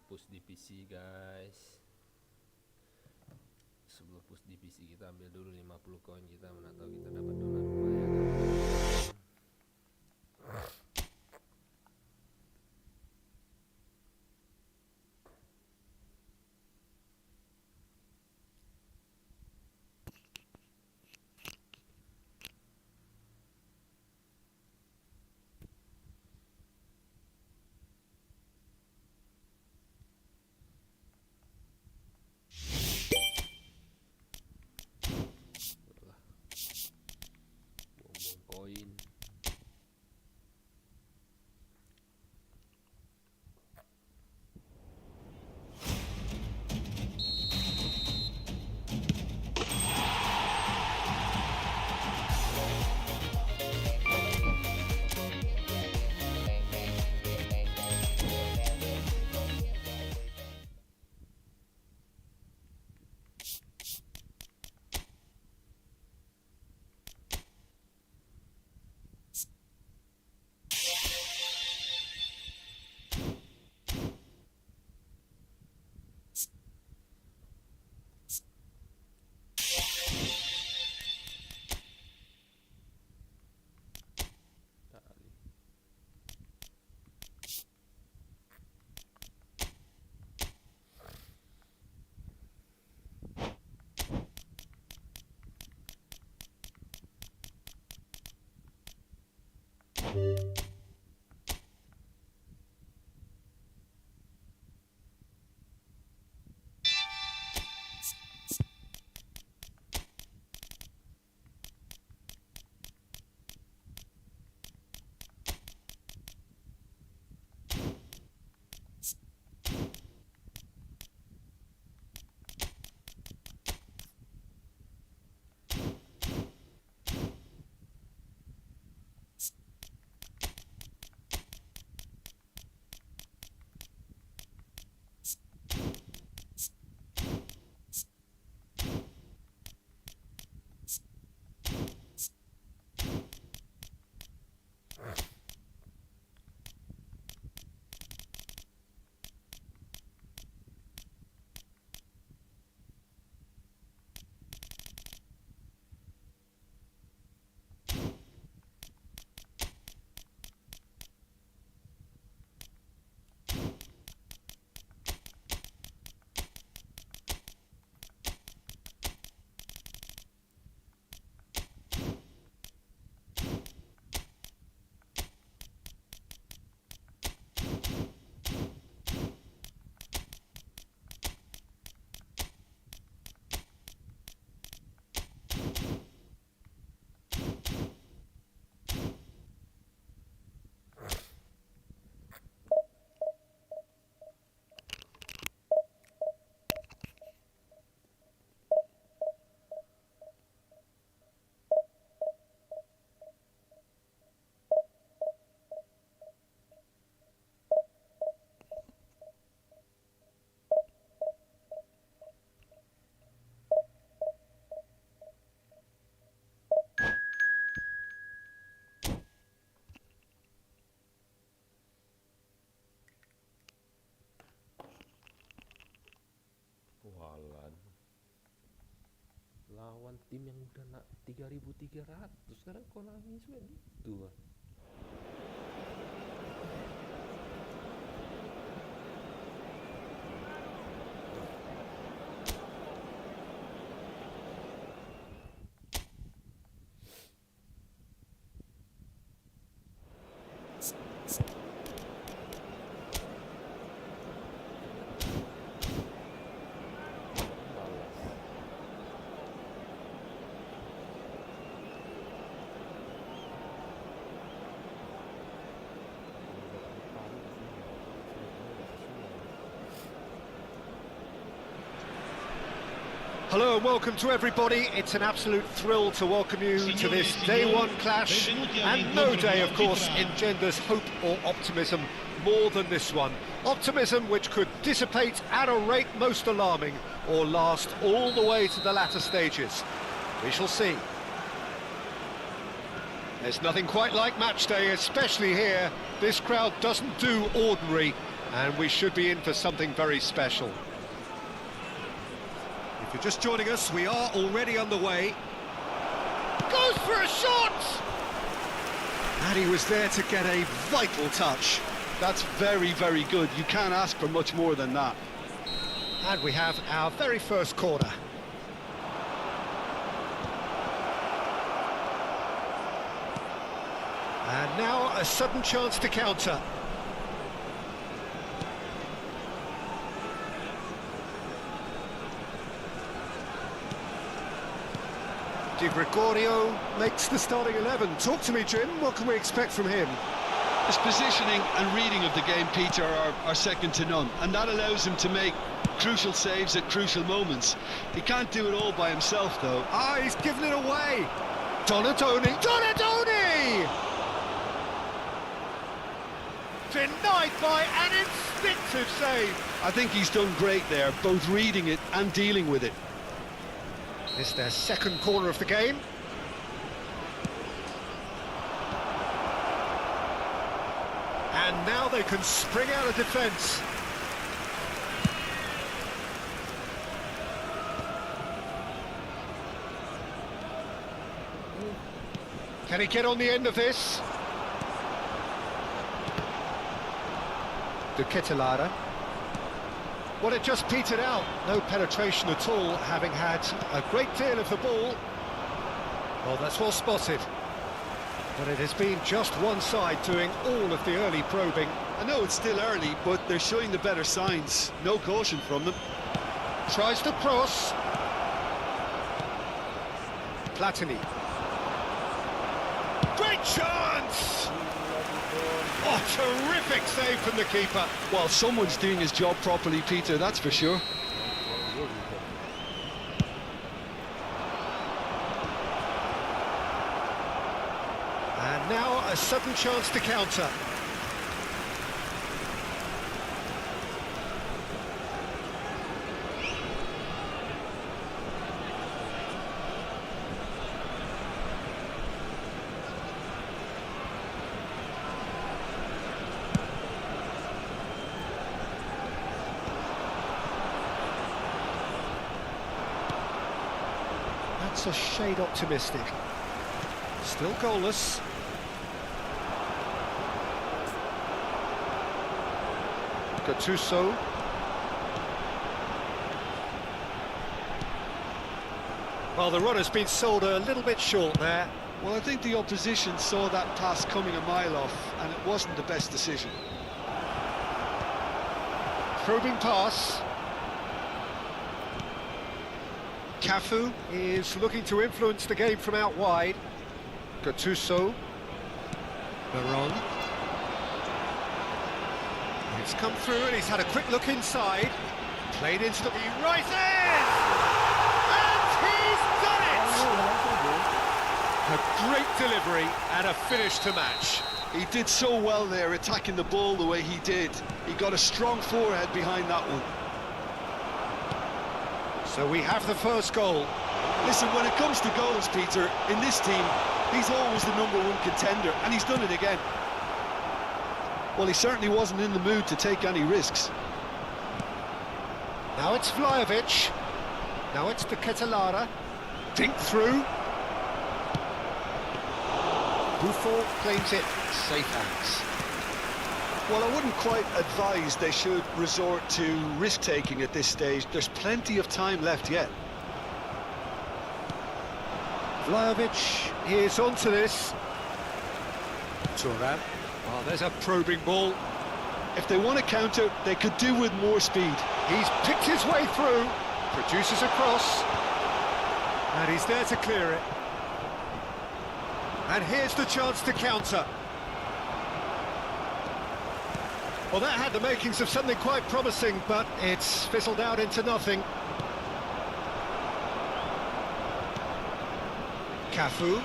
push di PC guys. Sebelum push di PC kita ambil dulu 50 koin kita, mana tahu kita dapat donat lumayan. Buang-buang koin. Walan, lawan tim yang udah 3.300, sekarang kok nangis begitu. Hello and welcome to everybody. It's an absolute thrill to welcome you to this day one clash, and no day of course engenders hope or optimism more than this one. Optimism which could dissipate at a rate most alarming or last all the way to the latter stages. We shall see. There's nothing quite like match day, especially here. This crowd doesn't do ordinary. And we should be in for something very special. If you're just joining us, we are already underway. Goes for a shot! And he was there to get a vital touch. That's very, very good. You can't ask for much more than that. And we have our very first corner. And now a sudden chance to counter. Di Gregorio makes the starting 11. Talk to me, Jim. What can we expect from him? His positioning and reading of the game, Peter, are second to none, and that allows him to make crucial saves at crucial moments. He can't do it all by himself, though. Ah, he's given it away! Donadoni! Donadoni! Denied by an instinctive save! I think he's done great there, both reading it and dealing with it. It's their second corner of the game. And now they can spring out of defence. Can he get on the end of this? De Ketelara. Well, it just petered out. No penetration at all, having had a great deal of the ball. Well, that's well spotted. But it has been just one side doing all of the early probing. I know it's still early, but they're showing the better signs. No caution from them. Tries to cross. Platini. Great chance! Oh, terrific save from the keeper. Well, someone's doing his job properly, Peter, that's for sure. And now a sudden chance to counter. That's a shade optimistic. Still goalless. Gattuso. Well, the run has been sold a little bit short there. Well, I think the opposition saw that pass coming a mile off, and it wasn't the best decision. Probing pass. Cafu is looking to influence the game from out wide. Gattuso. Baron. It's come through and he's had a quick look inside. Played into the... He rises! And he's done it! A great delivery and a finish to match. He did so well there, attacking the ball the way he did. He got a strong forehead behind that one. So we have the first goal. Listen, when it comes to goals, Peter, in this team, he's always the #1 contender, and he's done it again. Well, he certainly wasn't in the mood to take any risks. Now it's Vlahovic. Now it's De Ketelara. Dink through. Buffon claims it. Safe hands. Well, I wouldn't quite advise they should resort to risk-taking at this stage. There's plenty of time left yet. Vlahovic is onto this. Thuram. Oh, there's a probing ball. If they want to counter, they could do with more speed. He's picked his way through. Produces a cross. And he's there to clear it. And here's the chance to counter. Well, that had the makings of something quite promising, but it's fizzled out into nothing. Cafu.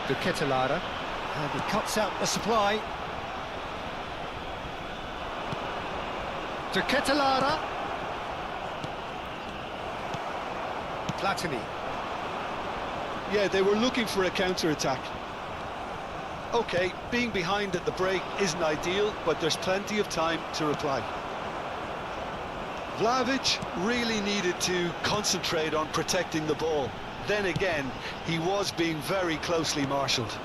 De Ketelara. And he cuts out the supply. De Ketelara. Platini. Yeah, they were looking for a counter-attack. OK, being behind at the break isn't ideal, but there's plenty of time to reply. Vlahovic really needed to concentrate on protecting the ball. Then again, he was being very closely marshalled.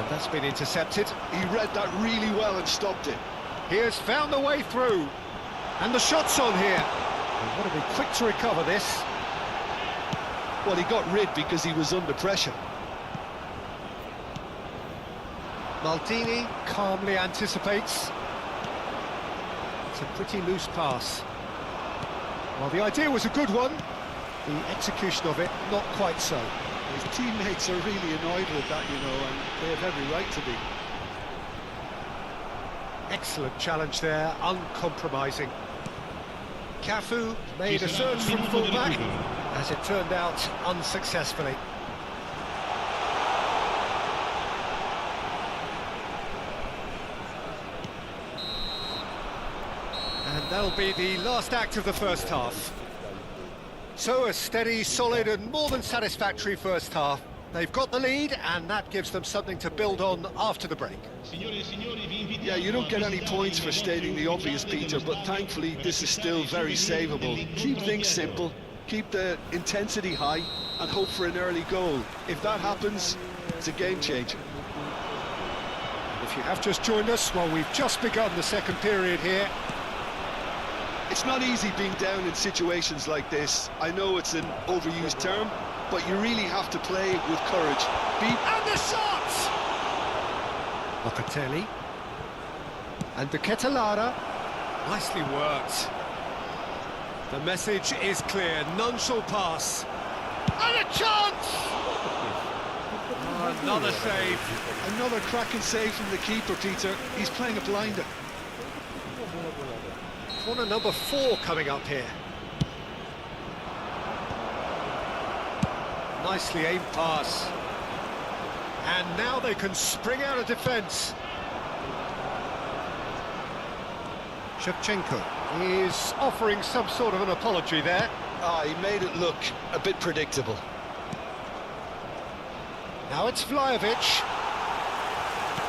That's been intercepted. He read that really well and stopped it. He has found a way through. And the shot's on here. He's got to be quick to recover this. Well, he got rid because he was under pressure. Maldini calmly anticipates. It's a pretty loose pass. Well, the idea was a good one. The execution of it, not quite so. His teammates are really annoyed with that, you know, and they have every right to be. Excellent challenge there, uncompromising. Cafu made a surge from full-back, as it turned out, unsuccessfully. And that'll be the last act of the first half. So a steady, solid and more than satisfactory first half. They've got the lead and that gives them something to build on after the break. Yeah, you don't get any points for stating the obvious, Peter, but thankfully this is still very savable. Keep things simple, keep the intensity high and hope for an early goal. If that happens, it's a game changer. If you have just joined us, well, we've just begun the second period here. It's not easy being down in situations like this. I know it's an overused term, but you really have to play with courage. And the shot! Locatelli. And the Ketelara. Nicely worked. The message is clear, none shall pass. And a chance! Oh, another save. Another cracking save from the keeper, Peter. He's playing a blinder. Corner number 4 coming up here. Nicely aimed pass. And now they can spring out of defence. Shevchenko is offering some sort of an apology there. He made it look a bit predictable. Now it's Vlahovic.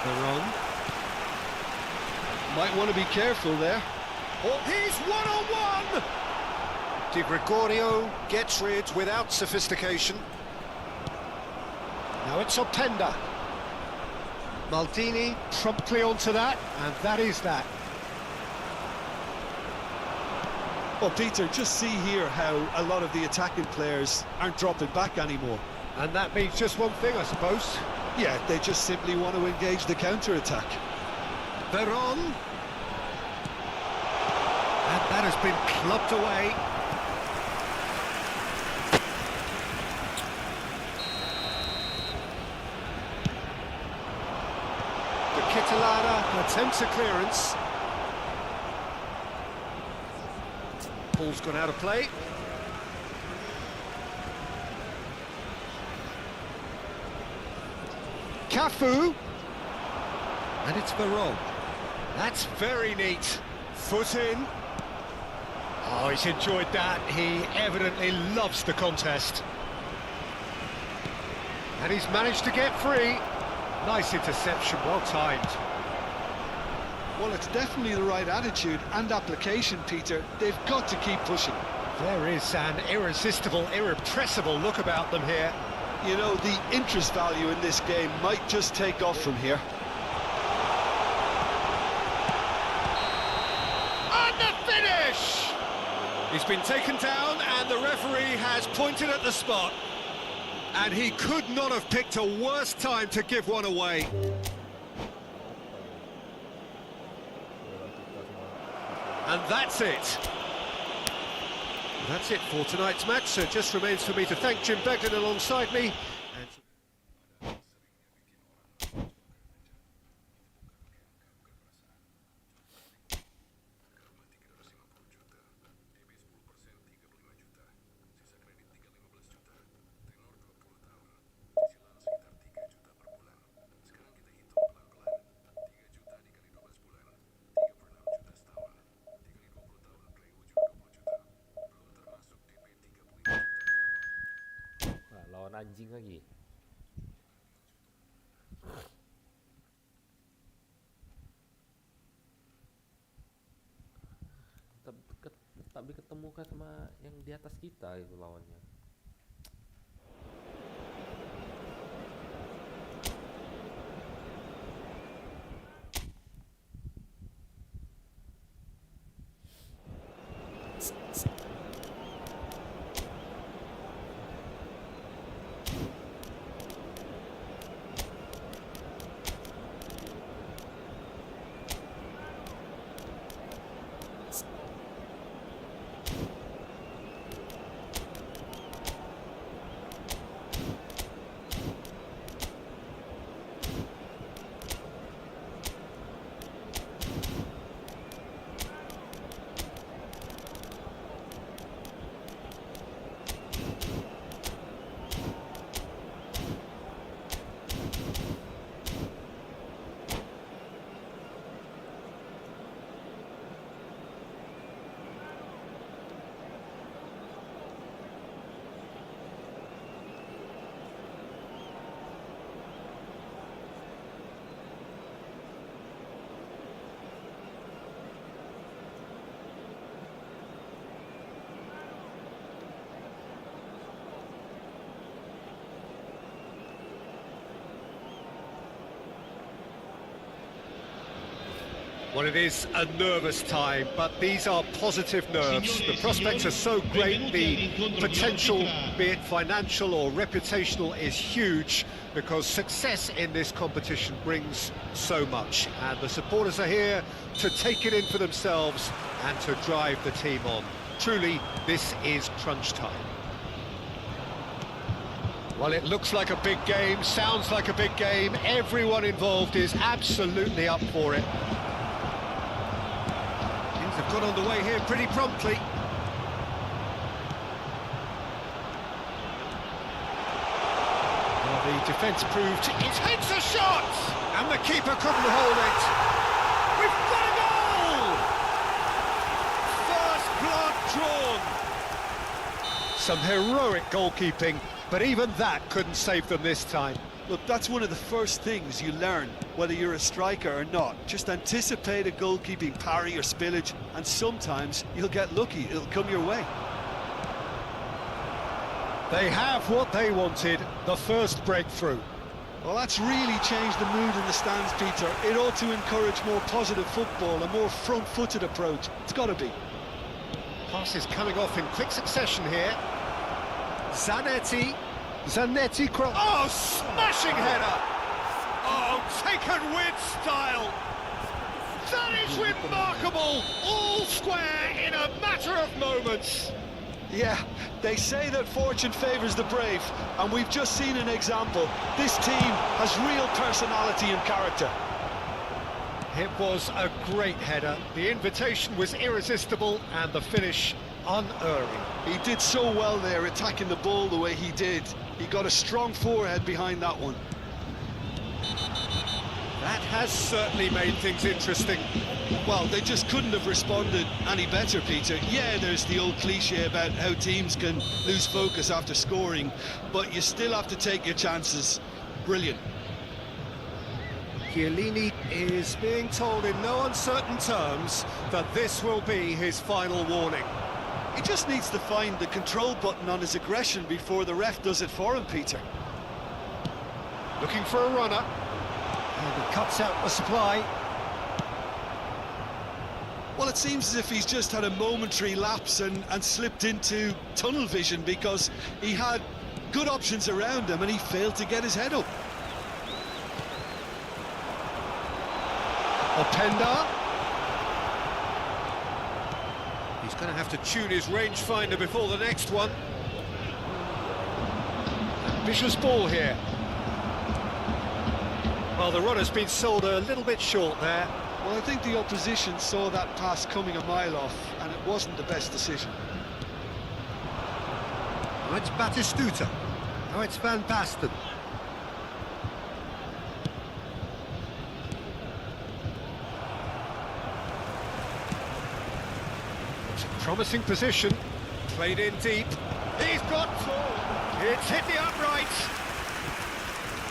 Veron. Might want to be careful there. Oh, he's one-on-one! Di Gregorio gets rid without sophistication. Now it's Openda. Maldini promptly onto that, and that is that. Well, Peter, just see here how a lot of the attacking players aren't dropping back anymore. And that means just one thing, I suppose. Yeah, they just simply want to engage the counter-attack. Veron. And that has been clubbed away. The Ketelara attempts a clearance. Ball's gone out of play. Cafu. And it's Veron. That's very neat. Foot in. Oh, he's enjoyed that. He evidently loves the contest. And he's managed to get free. Nice interception, well timed. Well, it's definitely the right attitude and application, Peter. They've got to keep pushing. There is an irresistible, irrepressible look about them here. You know, the interest value in this game might just take off from here. And the finish! He's been taken down and the referee has pointed at the spot. And he could not have picked a worse time to give one away. And that's it. That's it for tonight's match, so it just remains for me to thank Jim Begden alongside me. Lawan anjing lagi. muka sama yang di atas kita itu lawannya. Well, it is a nervous time, but these are positive nerves. The prospects are so great, the potential, be it financial or reputational, is huge, because success in this competition brings so much. And the supporters are here to take it in for themselves and to drive the team on. Truly, this is crunch time. Well, it looks like a big game, sounds like a big game. Everyone involved is absolutely up for it. They've got on the way here pretty promptly. Well, the defence proved it hits a shot, and the keeper couldn't hold it. We've got a goal! First blood drawn. Some heroic goalkeeping, but even that couldn't save them this time. Look, that's one of the first things you learn, whether you're a striker or not. Just anticipate a goalkeeping parry or spillage, and sometimes you'll get lucky, it'll come your way. They have what they wanted, the first breakthrough. Well, that's really changed the mood in the stands, Peter. It ought to encourage more positive football, a more front-footed approach. It's got to be. Passes coming off in quick succession here. Zanetti cross. Oh, smashing header! Oh, taken with style! That is remarkable! All square in a matter of moments! Yeah, they say that fortune favours the brave, and we've just seen an example. This team has real personality and character. It was a great header. The invitation was irresistible, and the finish unerring. He did so well there, attacking the ball the way he did. He got a strong forehead behind that one. That has certainly made things interesting. Well, they just couldn't have responded any better, Peter. Yeah, there's the old cliche about how teams can lose focus after scoring, but you still have to take your chances. Brilliant. Chiellini is being told in no uncertain terms that this will be his final warning. He just needs to find the control button on his aggression before the ref does it for him, Peter. Looking for a runner. And he cuts out the supply. Well, it seems as if he's just had a momentary lapse and slipped into tunnel vision, because he had good options around him and he failed to get his head up. Openda. He's going to have to tune his rangefinder before the next one. Ambitious ball here. Well, the runner's been sold a little bit short there. Well, I think the opposition saw that pass coming a mile off, and it wasn't the best decision. Now it's Batistuta. Now it's Van Basten. It's a promising position. Played in deep. He's got two. It's hit the uprights.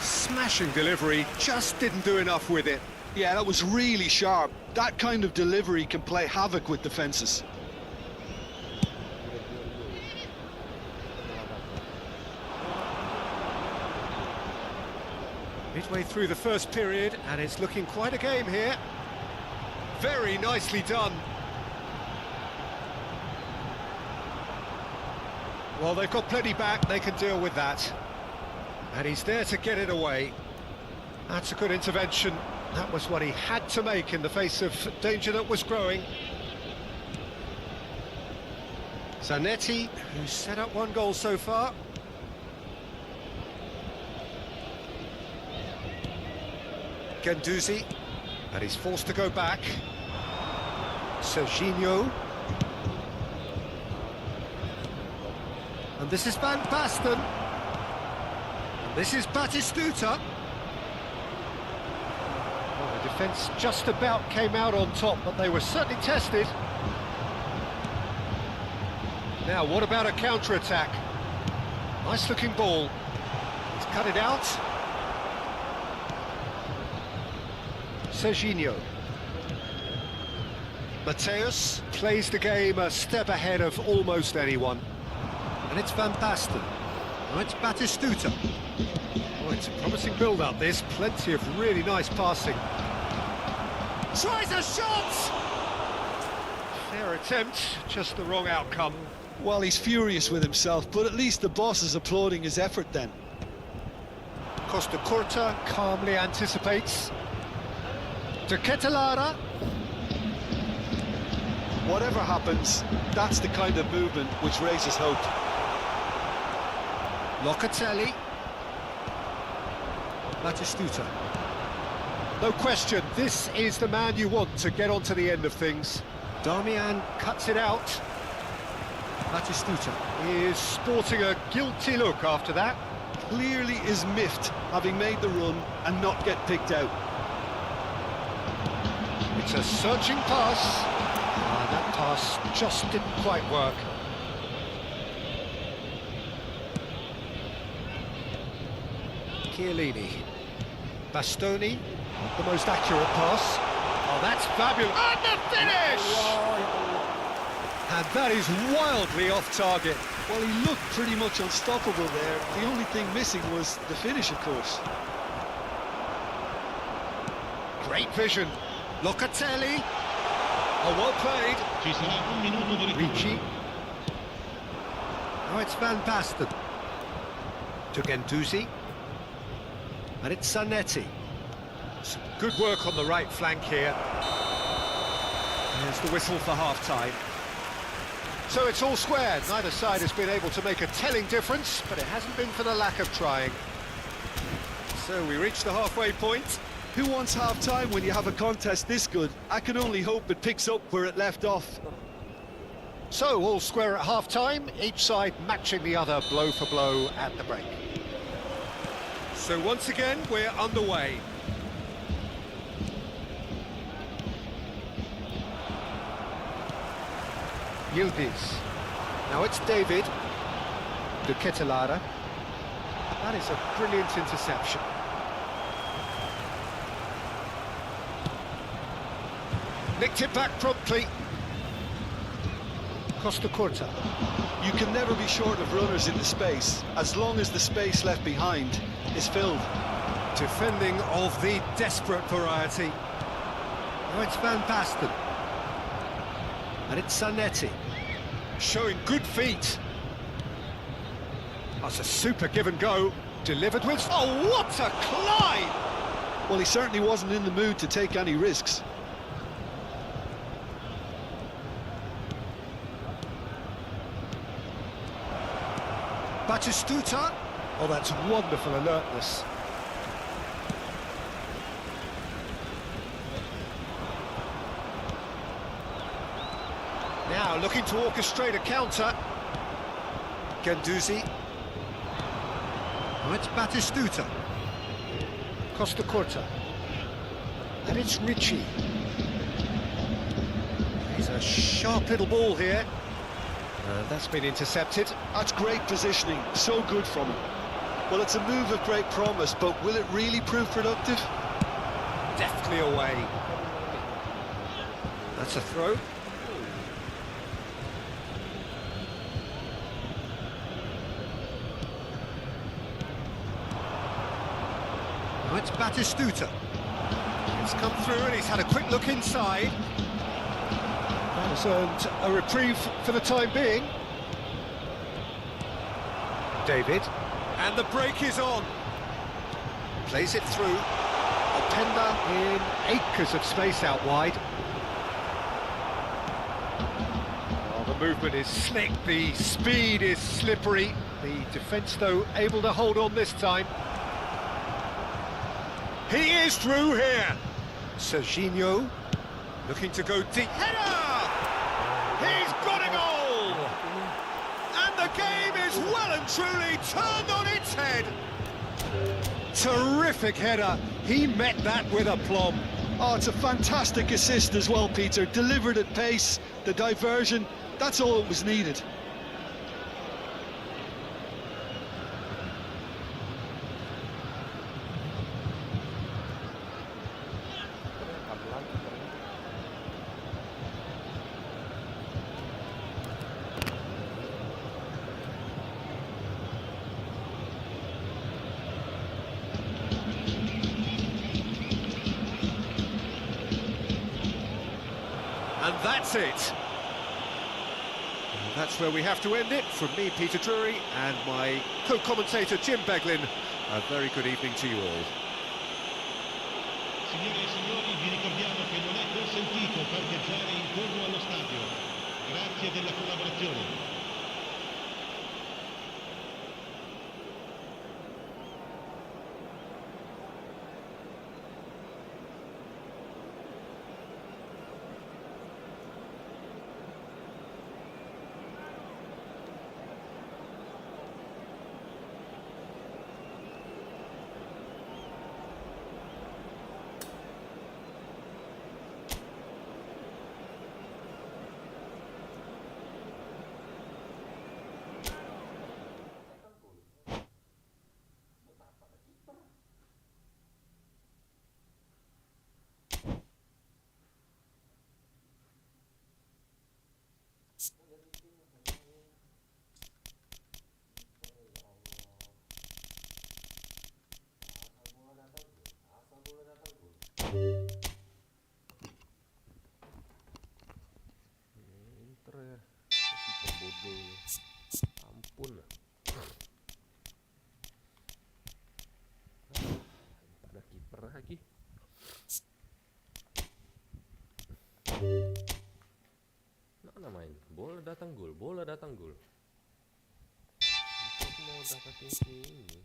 Smashing delivery, just didn't do enough with it. Yeah, that was really sharp. That kind of delivery can play havoc with defences. Midway through the first period, and it's looking quite a game here. Very nicely done. Well, they've got plenty back, they can deal with that. And he's there to get it away. That's a good intervention. That was what he had to make in the face of danger that was growing. Zanetti, who's set up one goal so far. Guendouzi, and he's forced to go back. Serginho. And this is Van Basten. And this is Batistuta. Well, the defence just about came out on top, but they were certainly tested. Now, what about a counter-attack? Nice-looking ball. He's cut it out. Serginho. Mateus plays the game a step ahead of almost anyone. And it's Van Basten. Now it's Batistuta. Oh, it's a promising build-up, this. Plenty of really nice passing. Tries a shot! Fair attempt, just the wrong outcome. Well, he's furious with himself, but at least the boss is applauding his effort then. Costa Curta calmly anticipates. To Ketelara. Whatever happens, that's the kind of movement which raises hope. Locatelli. Batistuta. No question, this is the man you want to get onto the end of things. Darmian cuts it out. Batistuta is sporting a guilty look after that. Clearly is miffed, having made the run and not get picked out. It's a searching pass. That pass just didn't quite work. Chiellini. Bastoni, not the most accurate pass. Oh, that's fabulous. And the finish! And that is wildly off target. Well, he looked pretty much unstoppable there. The only thing missing was the finish, of course. Great vision. Locatelli. Oh, well played. Ricci. Now it's Van Basten. To Guendouzi. And it's Zanetti. Some good work on the right flank here. There's the whistle for half-time. So it's all squared. Neither side has been able to make a telling difference, but it hasn't been for the lack of trying. So we reach the halfway point. Who wants half-time when you have a contest this good? I can only hope it picks up where it left off. So all square at half-time, each side matching the other blow for blow at the break. So once again, we're underway. Yildiz. Now it's David. De Ketelara. That is a brilliant interception. Nicked it back promptly. Costa Curta. You can never be short of runners in the space, as long as the space left behind is filled. Defending of the desperate variety. Now it's Van Basten. And it's Zanetti. Showing good feet. That's a super give and go. Delivered with... Oh, what a climb! Well, he certainly wasn't in the mood to take any risks. Batistuta. Oh, that's wonderful alertness. Now looking to orchestrate a counter. Guendouzi. Oh, it's Batistuta. Costa Curta. And it's Ricci. He's a sharp little ball here. That's been intercepted. That's great positioning, so good from him. Well, it's a move of great promise, but will it really prove productive? Deftly away. That's a throw. Now That's Batistuta. It's come through and he's had a quick look inside. That has earned a reprieve for the time being. David. And the break is on. Plays it through. Openda in acres of space out wide. Oh, the movement is slick, the speed is slippery. The defence, though, able to hold on this time. He is through here. Serginho looking to go deep. Header! He's got a goal! And the game is well and truly turned on its head. Terrific header. He met that with aplomb. Oh, it's a fantastic assist as well, Peter. Delivered at pace, the diversion, that's all that was needed. And that's it. And that's where we have to end it. From me, Peter Drury, and my co-commentator, Jim Beglin. A very good evening to you all. Signore e signori, vi ricordiamo che non è consentito parcheggiare intorno allo stadio. Grazie della collaborazione. Pinter ya, pembodoh. Ampun lah. Ada kiper lagi. Mana main? Bola datang gol, bola datang gol. Aku mau dapatin ini.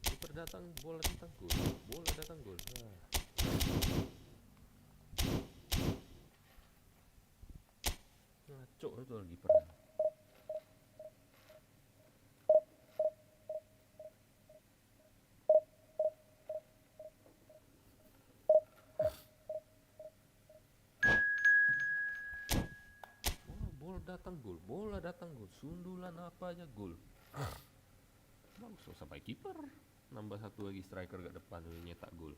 Kiper datang, bola datang gol, bola datang gol. Ngaco itu lagi kiper. Bola datang gol, sundulan apa aja gol. Bagus loh sampai kiper. Nambah satu lagi striker ke depan nyetak gol.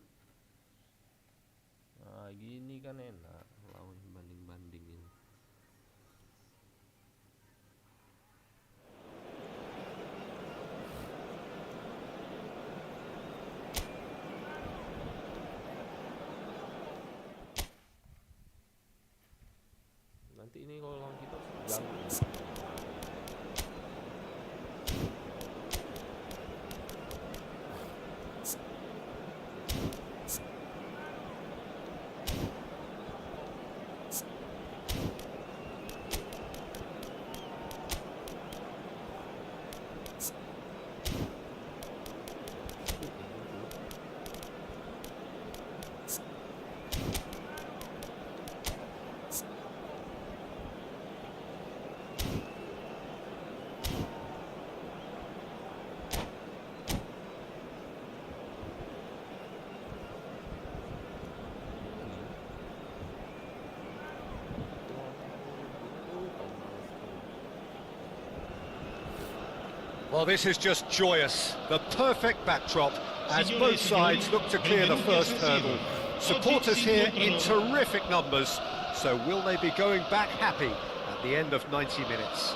Nah gini kan enak lawan banding-bandingin. Nanti ini kalau lawan kita ganggu. Well, this is just joyous. The perfect backdrop as both sides look to clear the first hurdle. Supporters here in terrific numbers, so will they be going back happy at the end of 90 minutes?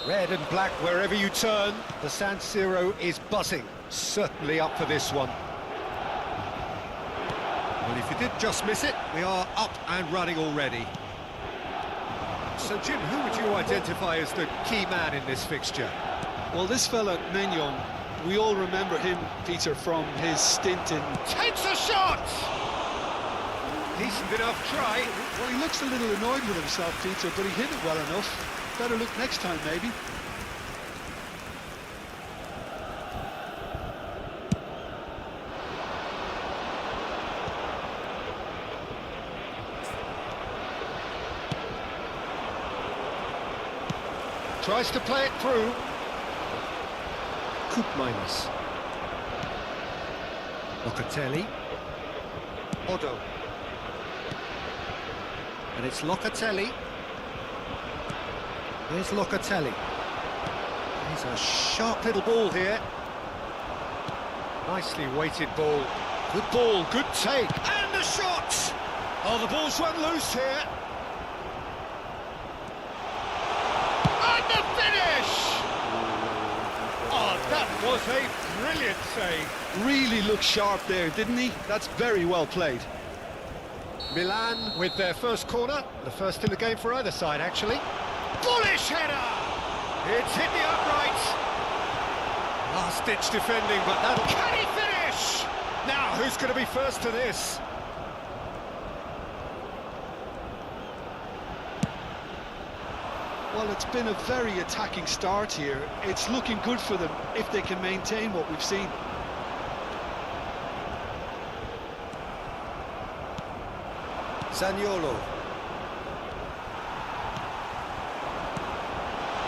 Red and black wherever you turn, the San Siro is buzzing. Certainly up for this one. Well, if you did just miss it, we are up and running already. So, Jim, who would you identify as the key man in this fixture? Well, this fella, Maignan, we all remember him, Peter, from his stint in... Takes a shot! Decent enough try. Well, he looks a little annoyed with himself, Peter, but he hit it well enough. Better look next time, maybe. Tries to play it through. Coop minus. Locatelli. Odo. And it's Locatelli. Here's Locatelli. He's a sharp little ball here. Nicely weighted ball, good take. And the shot! Oh, the ball's run loose here. And the finish! Oh, that was a brilliant save. Really looked sharp there, didn't he? That's very well played. Milan with their first corner, the first in the game for either side, actually. Bullish header! It's hit the upright. Last-ditch defending, but that'll... Can he finish? Now, who's going to be first to this? Well, it's been a very attacking start here. It's looking good for them if they can maintain what we've seen. Zaniolo.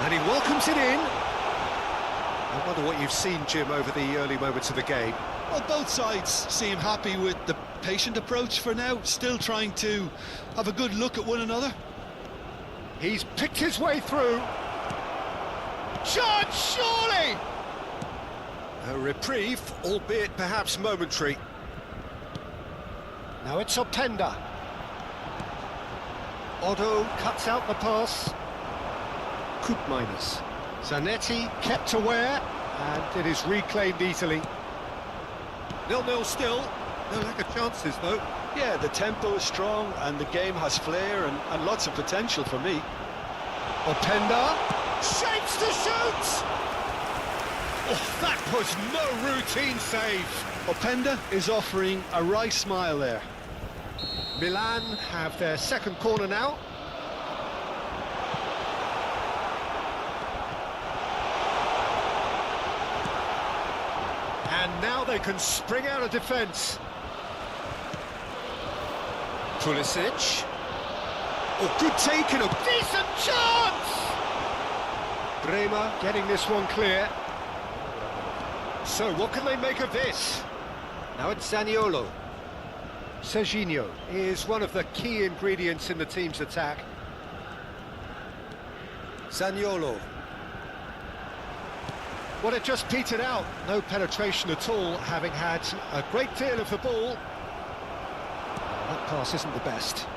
And he welcomes it in. I wonder what you've seen, Jim, over the early moments of the game. Well, both sides seem happy with the patient approach for now, still trying to have a good look at one another. He's picked his way through. Shot, surely! A reprieve, albeit perhaps momentary. Now it's Openda. Odo cuts out the pass. Coop minus. Zanetti kept aware, and it is reclaimed easily. 0-0 still. No lack of chances, though. Yeah, the tempo is strong, and the game has flair and lots of potential for me. Openda shapes to shoot! Oh, that was no routine save. Openda is offering a wry smile there. Milan have their second corner now. And now they can spring out of defence. Pulisic. Oh, good take and a decent chance! Bremer getting this one clear. So, what can they make of this? Now it's Zaniolo. Serginho is one of the key ingredients in the team's attack. Zaniolo. Well, it just petered out. No penetration at all, having had a great deal of the ball. That pass isn't the best.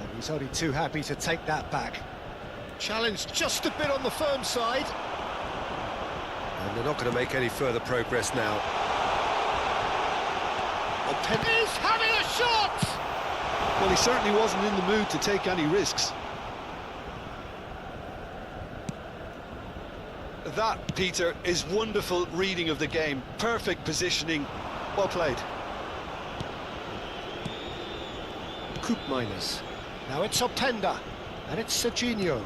And he's only too happy to take that back. Challenge just a bit on the firm side. And they're not going to make any further progress now. He's having a shot! Well, he certainly wasn't in the mood to take any risks. That, Peter, is wonderful reading of the game. Perfect positioning. Well played. Coop minus. Now it's Openda. And it's Serginho.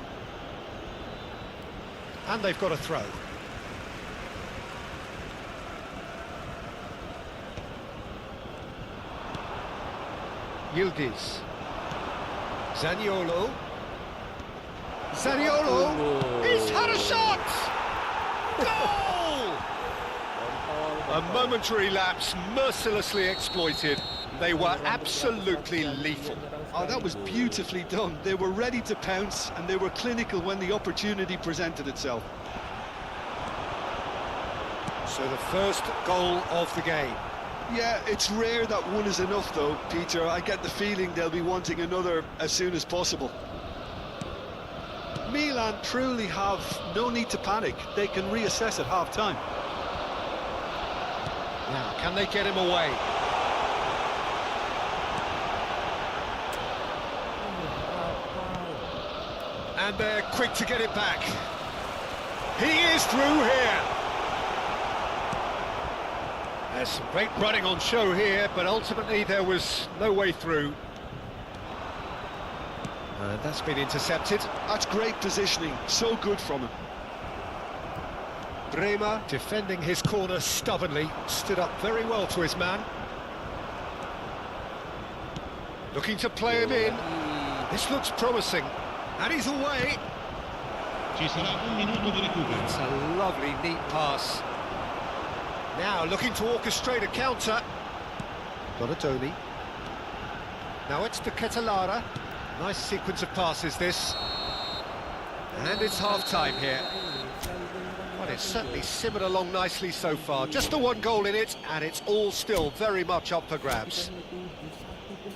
And they've got a throw. Yildiz. Zaniolo. Zaniolo! He's had a shot! Goal! A momentary lapse mercilessly exploited. They were absolutely lethal. Oh, that was beautifully done. They were ready to pounce and they were clinical when the opportunity presented itself. So the first goal of the game. Yeah, it's rare that one is enough though, Peter. I get the feeling they'll be wanting another as soon as possible. Milan truly have no need to panic. They can reassess at half-time. Now, can they get him away? And they're quick to get it back. He is through here. There's some great running on show here, but ultimately there was no way through. And that's been intercepted. That's great positioning. So good from him. Bremer defending his corner stubbornly, stood up very well to his man. Looking to play him in. This looks promising. And he's away. Ci sarà un minuto di recupero. It's a lovely, neat pass. Now looking to orchestrate a counter. Donatoni. Now it's to Catalara. Nice sequence of passes, this. And it's half-time here. Well, it's certainly simmered along nicely so far. Just the one goal in it, and it's all still very much up for grabs.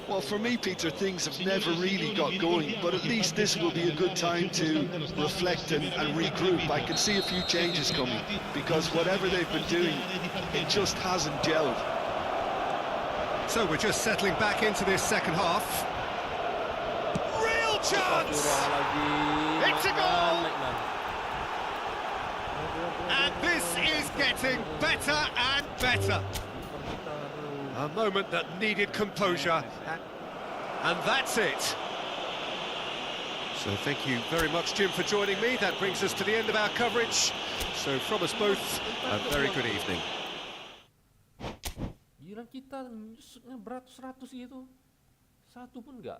Well, for me, Peter, things have never really got going, but at least this will be a good time to reflect and regroup. I can see a few changes coming, because whatever they've been doing, it just hasn't gelled. So we're just settling back into this second half. Real chance! It's a goal! And this is getting better and better. A moment that needed composure. And that's it. So thank you very much, Jim, for joining me. That brings us to the end of our coverage. So from us both, a very good evening. Gila kita nyusutnya beratus-ratus gitu. Satu pun enggak.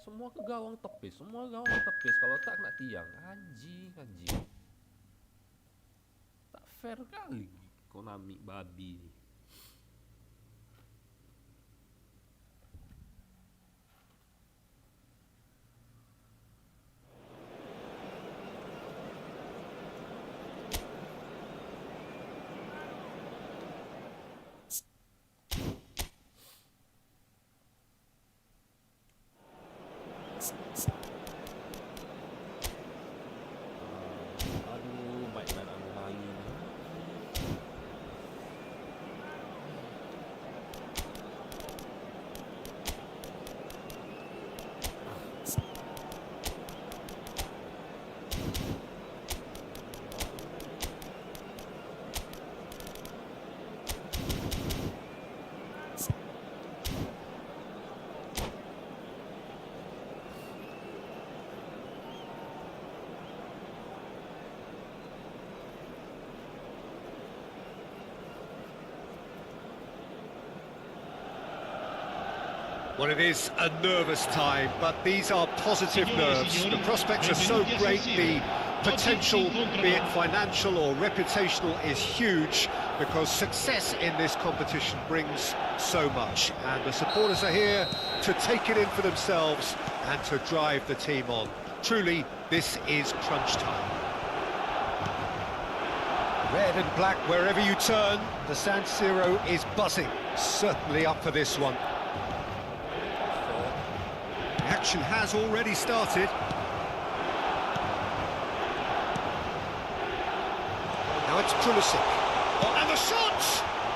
Semua ke gawang tepis, semua gawang tepis. Kalau tak kena tiang, anjing. Tak fair kali Konami babi. Aduh, mainan lagi. Well, it is a nervous time, but these are positive nerves. The prospects are so great, the potential, be it financial or reputational, is huge, because success in this competition brings so much. And the supporters are here to take it in for themselves and to drive the team on. Truly, this is crunch time. Red and black wherever you turn, the San Siro is buzzing. Certainly up for this one. The action has already started. Now it's Pulisic. Oh, and the shot!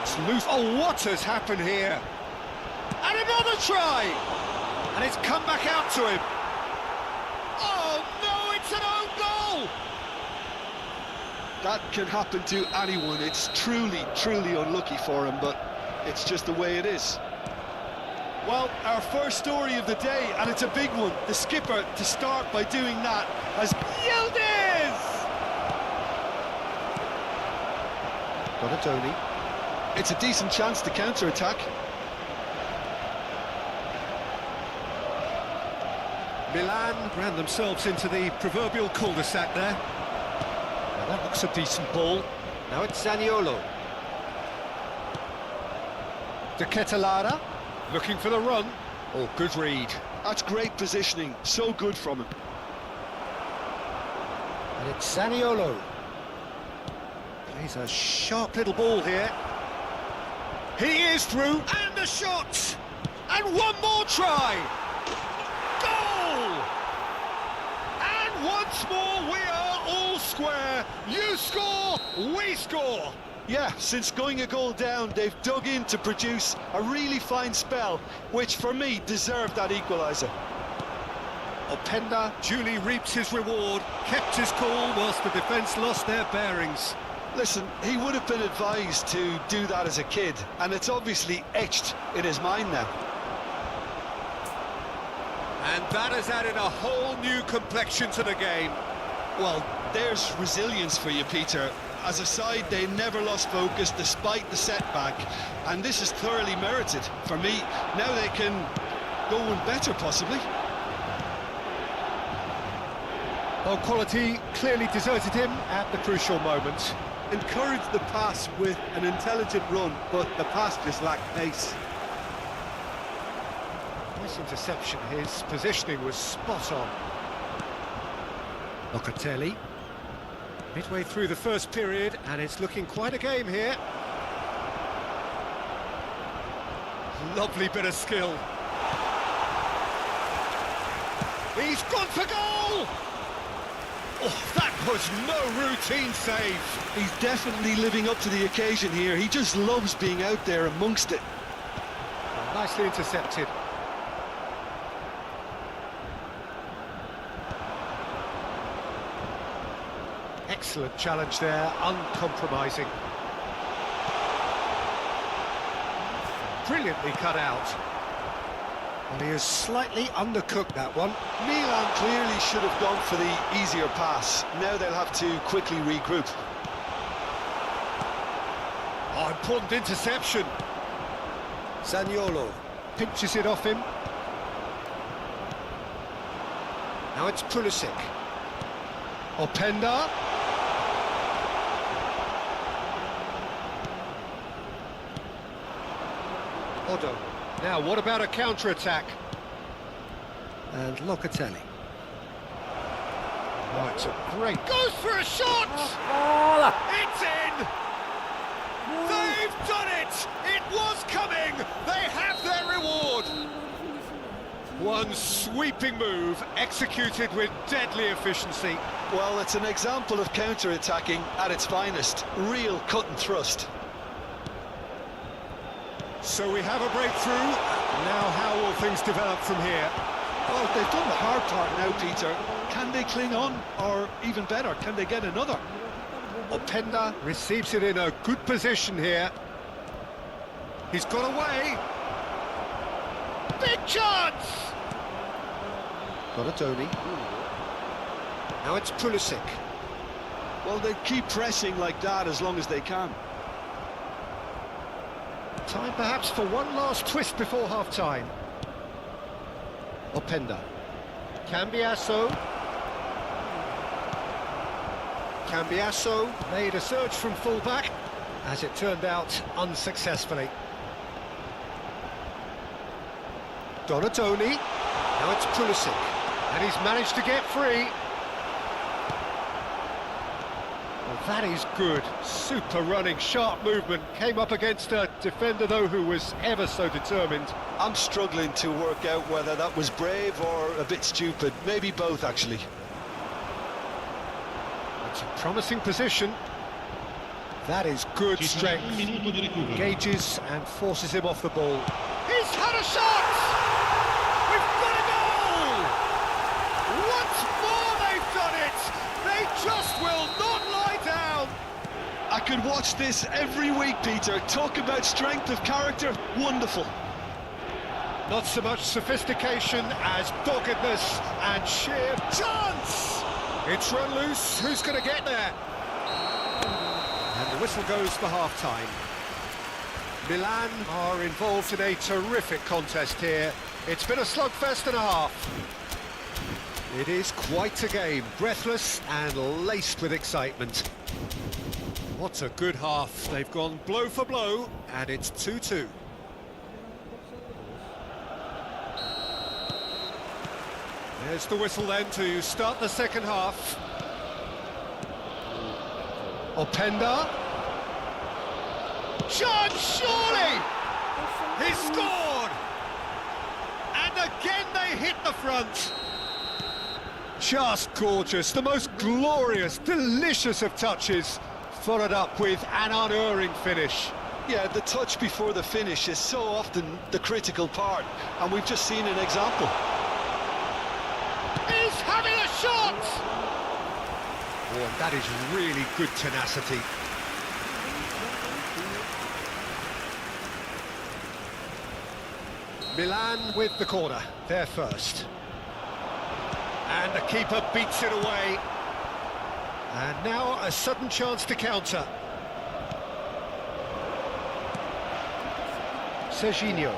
It's loose. Oh, what has happened here? And another try! And it's come back out to him. Oh, no, it's an own goal! That can happen to anyone. It's truly, truly unlucky for him, but it's just the way it is. Well, our first story of the day, and it's a big one. The skipper, to start by doing that, has Yildiz! Donatoni. It's a decent chance to counter-attack. Milan ran themselves into the proverbial cul-de-sac there. Now that looks a decent ball. Now it's Zaniolo. De Ketelada, looking for the run. Oh, good read. That's great positioning, so good from him. And it's Zaniolo. Plays a sharp little ball here. He is through, and the shot! And one more try! Goal! And once more we are all square. You score, we score! Yeah, since going a goal down, they've dug in to produce a really fine spell, which for me deserved that equaliser. Openda duly reaps his reward, kept his cool whilst the defence lost their bearings. Listen, he would have been advised to do that as a kid, and it's obviously etched in his mind now. And that has added a whole new complexion to the game. Well, there's resilience for you, Peter. As a side, they never lost focus despite the setback, and this is thoroughly merited. For me, now they can go one better, possibly. Well, quality clearly deserted him at the crucial moment. Encouraged the pass with an intelligent run, but the pass just lacked pace. Nice interception, his positioning was spot on. Locatelli. Midway through the first period, and it's looking quite a game here. Lovely bit of skill. He's gone for goal! Oh, that was no routine save. He's definitely living up to the occasion here. He just loves being out there amongst it. Nicely intercepted. Excellent challenge there, uncompromising. Brilliantly cut out. And he has slightly undercooked that one. Milan clearly should have gone for the easier pass. Now they'll have to quickly regroup. Oh, important interception. Zaniolo pinches it off him. Now it's Pulisic. Openda. Odo. Now, what about a counter-attack? And Locatelli. Oh, it's a great... Goes for a shot! It's in! They've done it! It was coming! They have their reward! One sweeping move, executed with deadly efficiency. Well, it's an example of counter-attacking at its finest. Real cut and thrust. So we have a breakthrough. Now how will things develop from here? Well, they've done the hard part now, Peter. Can they cling on? Or even better, can they get another? Openda receives it in a good position here. He's got away. Big chance! Donatoni. Now it's Pulisic. Well, they keep pressing like that as long as they can. Time perhaps for one last twist before half-time. Openda. Cambiasso. Cambiasso made a surge from full-back, as it turned out unsuccessfully. Donatoni. Now it's Pulisic. And he's managed to get free. Well, that is good. Super running, sharp movement. Came up against a defender, though, who was ever so determined. I'm struggling to work out whether that was brave or a bit stupid. Maybe both, actually. It's a promising position. That is good strength. Engages and forces him off the ball. He's had a shot! We've got a goal! Once more they've done it! They just will not lie down! I could watch this every week, Peter. Talk about strength of character. Wonderful. Not so much sophistication as doggedness and sheer chance! It's run loose. Who's going to get there? And The whistle goes for half-time. Milan are involved in a terrific contest here. It's been a slugfest and a half. It is quite a game, breathless and laced with excitement. What a good half. They've gone blow for blow, and it's 2-2. There's the whistle then to start the second half. Openda. Shot, surely! He scored! And again they hit the front. Just gorgeous, the most glorious, delicious of touches, followed up with an unerring finish. Yeah, the touch before the finish is so often the critical part, and we've just seen an example. He's having a shot! Oh, and that is really good tenacity. Milan with the corner, they're first. And the keeper beats it away. And now a sudden chance to counter. Serginho.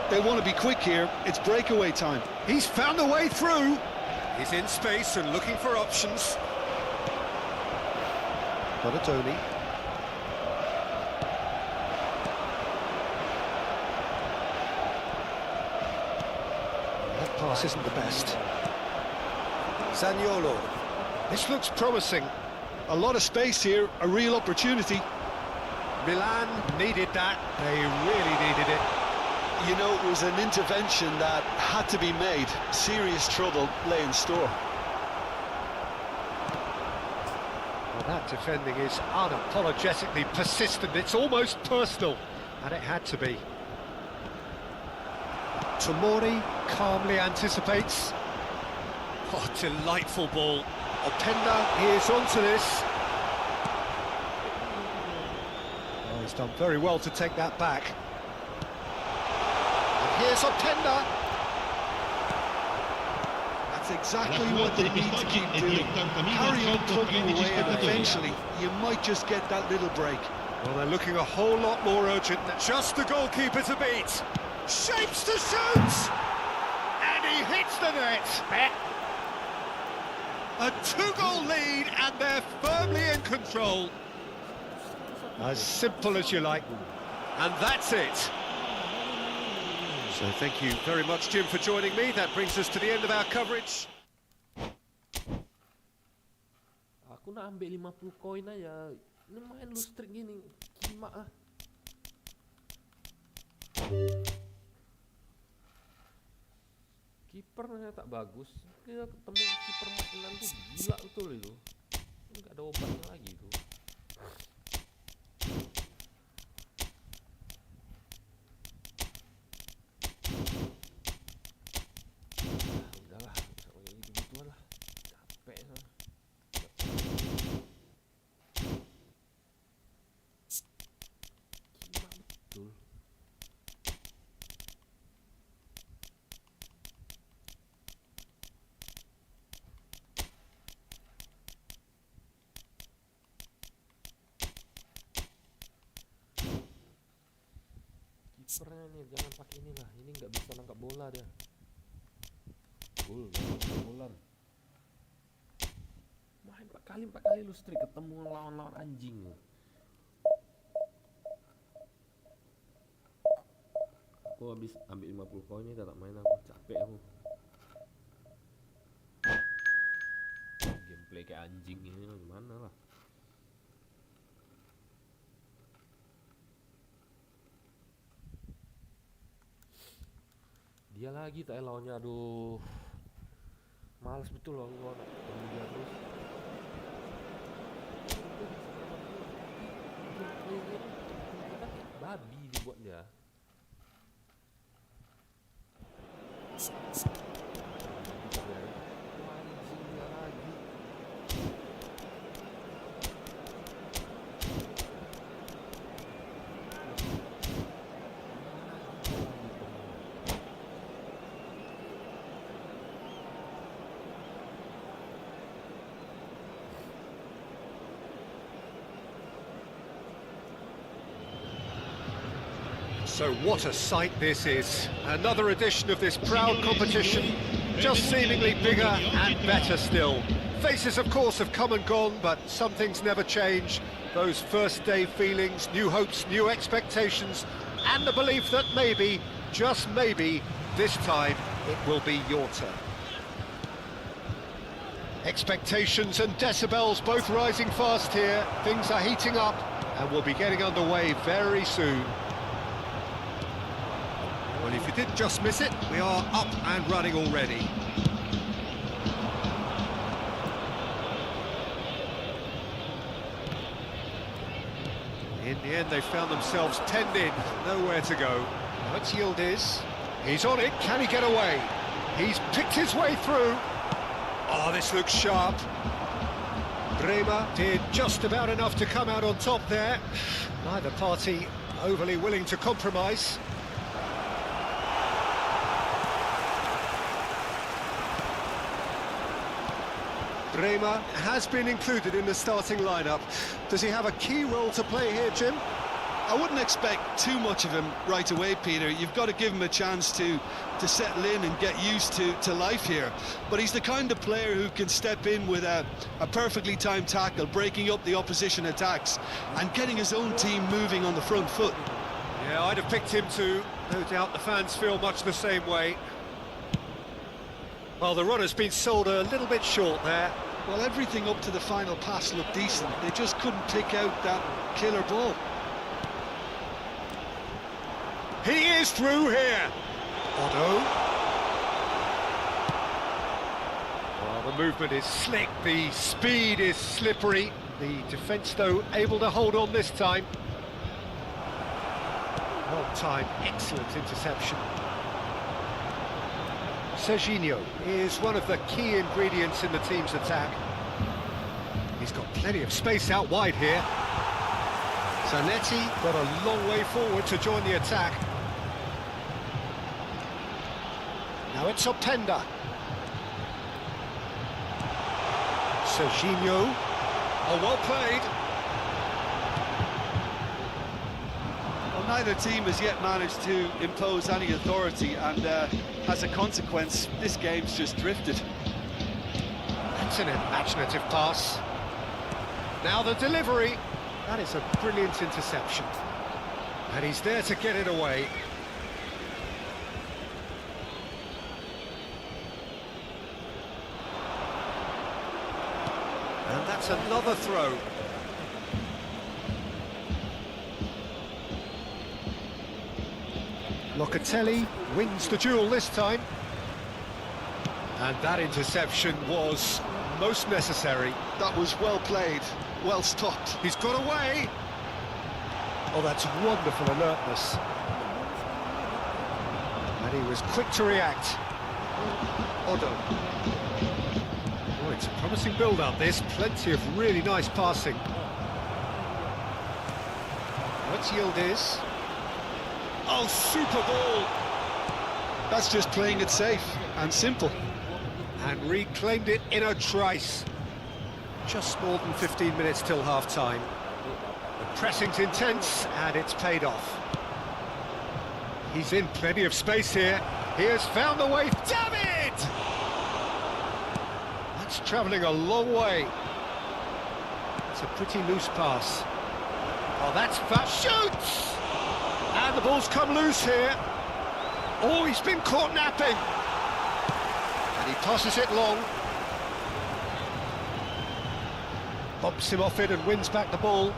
They want to be quick here, it's breakaway time. He's found a way through. He's in space and looking for options. Donatoni. That pass isn't the best. Zaniolo. This looks promising. A lot of space here, a real opportunity. Milan needed that. They really needed it. You know, it was an intervention that had to be made. Serious trouble lay in store. Well, that defending is unapologetically persistent. It's almost personal, and it had to be. Tomori calmly anticipates. Oh, delightful ball. Openda is onto this. Oh, he's done very well to take that back. And here's Openda. That's exactly what they need to keep doing. Carry on plugging away, and eventually you might just get that little break. Well, they're looking a whole lot more urgent than just the goalkeeper to beat. Shapes to shoot! And he hits the net! A two-goal lead, and they're firmly in control. As simple as you like. And that's it. So thank you very much, Jim, for joining me. That brings us to the end of our coverage. Aku nak ambil 50 koin aja. Ini main lu strik gini, kimak ah. Kipernya tak bagus. Kita ketemu kiper Milan tuh gila betul itu. Enggak ada obatnya lagi itu. Udahlah, sama kayak gitu lah. Capek lah. Kimak betul. Kipernya nih jangan pakai inilah, ini nggak bisa nangkap bola dia. Gol, bolan. Main 4 kali lu strik ketemu lawan-lawan anjing lu. Aku habis ambil 50 koin ini tak main aku, capek aku. Gameplay kayak anjing ini gimana lah. Dia lagi tak lawannya, aduh. Males betul loh aku ketemu dia terus. Babi dibuat dia. So what a sight this is. Another edition of this proud competition, just seemingly bigger and better still. Faces, of course, have come and gone, but some things never change. Those first day feelings, new hopes, new expectations, and the belief that maybe, just maybe, this time it will be your turn. Expectations and decibels both rising fast here. Things are heating up and we'll be getting underway very soon. Well, if you did just miss it, we are up and running already. In the end, they found themselves penned in, nowhere to go. Now it's Yildiz. He's on it, can he get away? He's picked his way through. Oh, this looks sharp. Bremer did just about enough to come out on top there. Neither party overly willing to compromise. Bremer has been included in the starting lineup. Does he have a key role to play here, Jim? I wouldn't expect too much of him right away, Peter. You've got to give him a chance to settle in and get used to life here. But he's the kind of player who can step in with a perfectly timed tackle, breaking up the opposition attacks and getting his own team moving on the front foot. Yeah, I'd have picked him too. No doubt the fans feel much the same way. Well, the run has been sold a little bit short there. Well, everything up to the final pass looked decent. They just couldn't pick out that killer ball. He is through here. Otto. Well, the movement is slick, the speed is slippery. The defence, though, able to hold on this time. Well timed, excellent interception. Serginho is one of the key ingredients in the team's attack. He's got plenty of space out wide here. Zanetti got a long way forward to join the attack. Now it's Openda. Serginho. Oh, well played. Well, neither team has yet managed to impose any authority, and as a consequence, this game's just drifted. That's an imaginative pass. Now the delivery. That is a brilliant interception. And he's there to get it away. And that's another throw. Locatelli wins the duel this time. And that interception was most necessary. That was well played, well stopped. He's got away. Oh, that's wonderful alertness. And he was quick to react. Otto. Oh, it's a promising build-up, this. Plenty of really nice passing. What's Yildiz? Oh, super ball! That's just playing it safe and simple. And reclaimed it in a trice. Just more than 15 minutes till half-time. The pressing's intense, and it's paid off. He's in plenty of space here. He has found the way. Damn it! That's travelling a long way. It's a pretty loose pass. Oh, that's fast. Shoots! And the ball's come loose here. Oh, he's been caught napping. And he passes it long. Bumps him off it and wins back the ball.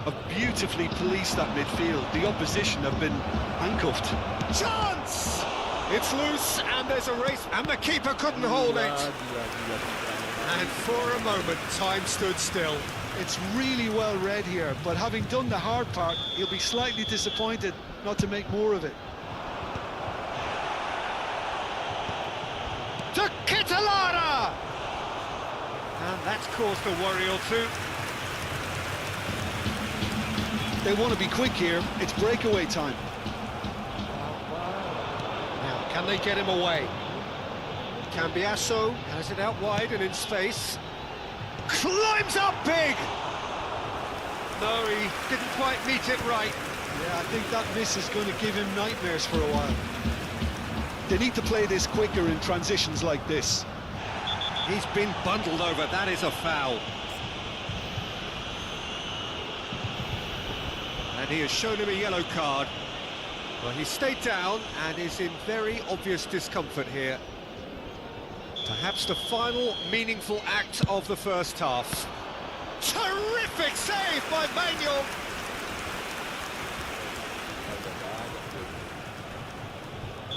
Have beautifully policed that midfield. The opposition have been handcuffed. Chance! It's loose and there's a race and the keeper couldn't hold it. And for a moment, time stood still. It's really well read here, but having done the hard part, he'll be slightly disappointed not to make more of it. To Kitalara! And that's caused a worry or two. They want to be quick here. It's breakaway time. Now, can they get him away? Cambiasso has it out wide and in space. Climbs up big! No, he didn't quite meet it right. Yeah, I think that miss is going to give him nightmares for a while. They need to play this quicker in transitions like this. He's been bundled over, that is a foul. And he has shown him a yellow card. Well, he stayed down and is in very obvious discomfort here. Perhaps the final meaningful act of the first half. Terrific save by Manuel.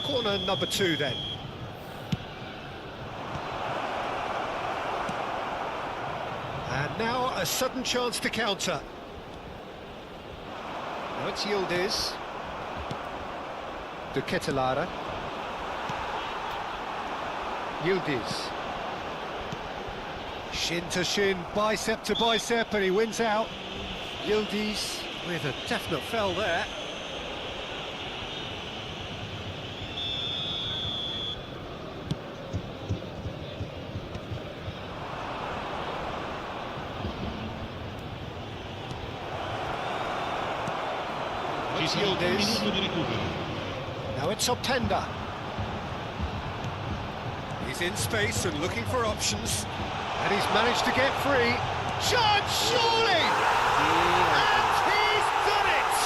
Corner number 2 then. And now a sudden chance to counter. Now it's Yildiz. De Ketelara. Yildiz. Shin to shin, bicep to bicep, and he wins out. Yildiz with a definite foul there. It's Yildiz. Now it's Openda. He's in space and looking for options. And he's managed to get free. Chance, surely! And he's done it!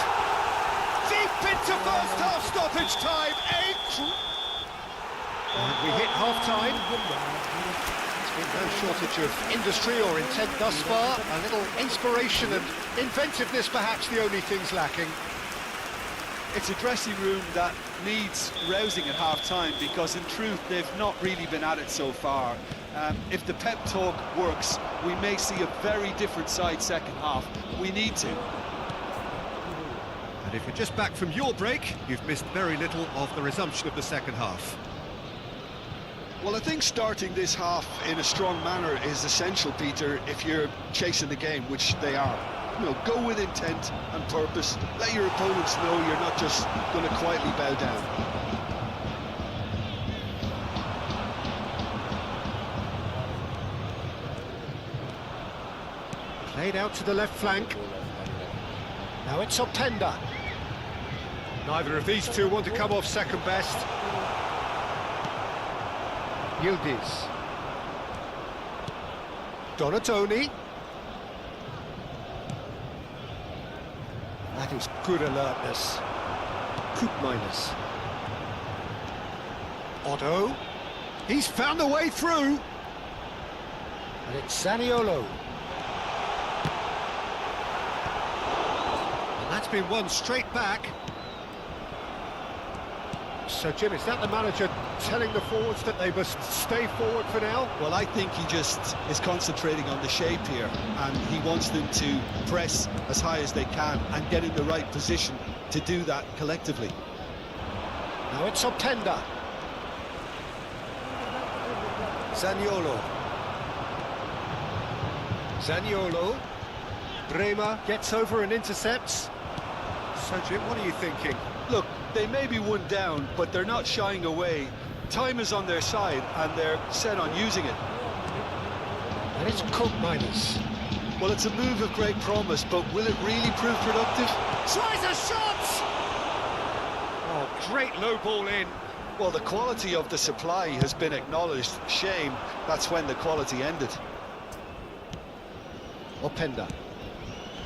Deep into first half stoppage time. And we hit half-time. There's been no shortage of industry or intent thus far. A little inspiration and inventiveness, perhaps the only things lacking. It's a dressing room that needs rousing at half-time because, in truth, they've not really been at it so far. If the pep talk works, we may see a very different side second half. We need to. And if you're just back from your break, you've missed very little of the resumption of the second half. Well, I think starting this half in a strong manner is essential, Peter, if you're chasing the game, which they are. You know, go with intent and purpose. Let your opponents know you're not just going to quietly bow down. Played out to the left flank. Now it's Openda. Neither of these two want to come off second best. Yildiz. Donatoni. That is good alertness. Coop minus. Otto. He's found a way through. And it's Zaniolo. And that's been won straight back. So, Jim, is that the manager telling the forwards that they must stay forward for now? Well, I think he just is concentrating on the shape here, and he wants them to press as high as they can and get in the right position to do that collectively. Now it's Openda. Zaniolo. Zaniolo. Bremer gets over and intercepts. So, Jim, what are you thinking? Look, they may be one down, but they're not shying away. Time is on their side, and they're set on using it. And it's Coop minus. Well, it's a move of great promise, but will it really prove productive? Tries a shot! Oh, great low ball in. Well, the quality of the supply has been acknowledged. Shame, that's when the quality ended. Openda.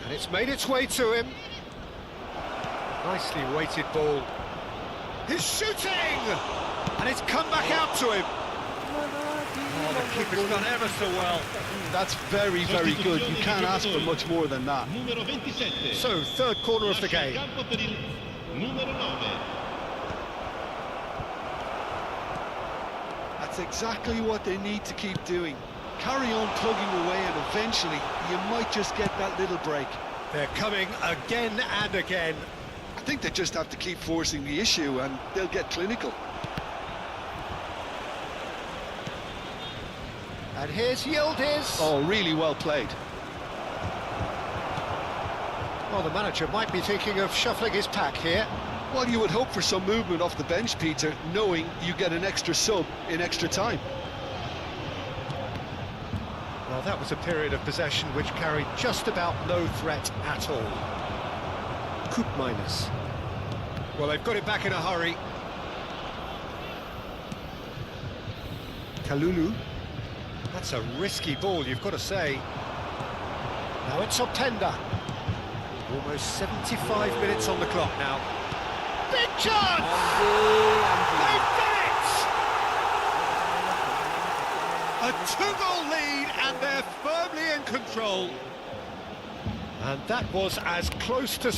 And it's made its way to him. Nicely weighted ball. He's shooting! And it's come back out to him. Oh, the keeper's done ever so well. That's very, very good. You can't ask for much more than that. So, third corner of the game. That's exactly what they need to keep doing. Carry on plugging away, and eventually you might just get that little break. They're coming again and again. I think they just have to keep forcing the issue and they'll get clinical. And here's Yildiz. Oh, really well played. Well, the manager might be thinking of shuffling his pack here. Well, you would hope for some movement off the bench, Peter, knowing you get an extra sub in extra time. Well, Well, that was a period of possession which carried just about no threat at all. Coup minus. Well, they've got it back in a hurry. Kalulu. That's a risky ball, you've got to say. Now it's Openda. Almost 75 minutes on the clock now. Big chance! They've done it! A 2-goal lead and they're firmly in control. And that was as close to